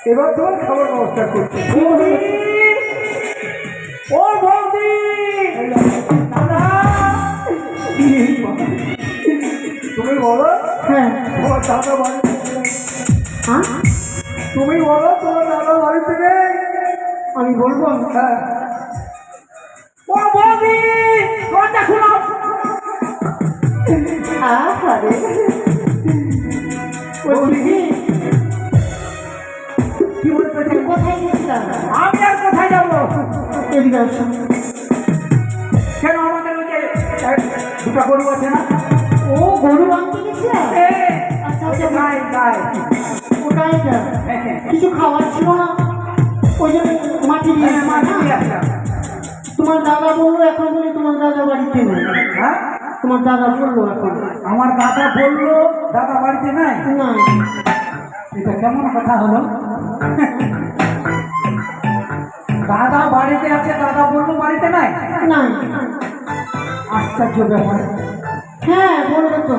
এবার তোমার খাবার ব্যবস্থা করছি। ও বৌদি, দাদা, তুমি বলো হ্যাঁ তোমার দাদা বাড়িতে নেই। হ্যাঁ তুমি বলো তোমার দাদা বাড়িতে নেই। আমি বলবো হ্যাঁ ও বৌদি, দরজা খুলো। আরে বৌদি, কি কি বলতে তুমি কোথায় গেছিলাম? আমি আর কোথায় যাবো? এদিকে আসো। কেন আমাদের ওই যে দুটা গরু আছে না? ও গরু আনতে গেছিলাম। এ, আচ্ছা ওই যে আচ্ছা, গাই গাই। ওটাই যা। হ্যাঁ, হ্যাঁ। কিছু খাবার ছিল না, ওই জন্য মাটি দিয়ে হ্যাঁ, মাছ নিয়ে আসলাম। তোমার দাদা বললো এখন বলি তোমার দাদা বাড়িতে নেই। হ্যাঁ? তোমার দাদা বললো এখন আমার দাদা বললো দাদা বাড়িতে নাই। না। এটা কেমন কথা হলো? দাদা বাড়িতে আছে, দাদা বললো বাড়িতে নাই। না আশ্চর্য ব্যাপার। হ্যাঁ বললো তো।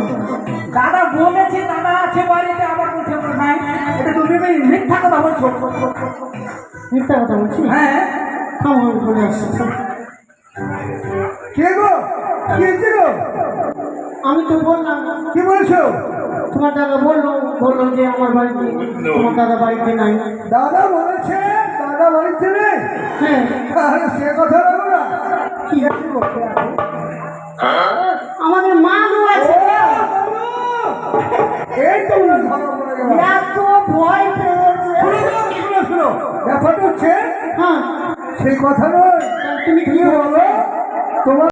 দাদা বলেছে দাদা আছে বাড়িতে, আবার বলছে ওর নাই। এটা তুমি মিথ্যা কথা বলছো। মিথ্যা কথা বলছি? হ্যাঁ, থামো আমি বলে আসছি। কে গো? কি হয়েছে গো? আমি তো বললাম কি বলেছো? তোমার দাদা বললো যে আমার বাড়িতে তোমার দাদা বাড়িতে নাই। দাদা বলেছে দাদা বাড়িতে নেই। হ্যাঁ তাহলে সে কথা বলো না। কি আমাদের মা গো আছে। এই তো ওরা ধরা পড়ে গেল। এত ভয় পেয়েছে। শোনো, ব্যাপারটা হচ্ছে হ্যাঁ সেই কথা নয়। তুমি তুমি বলো তোমার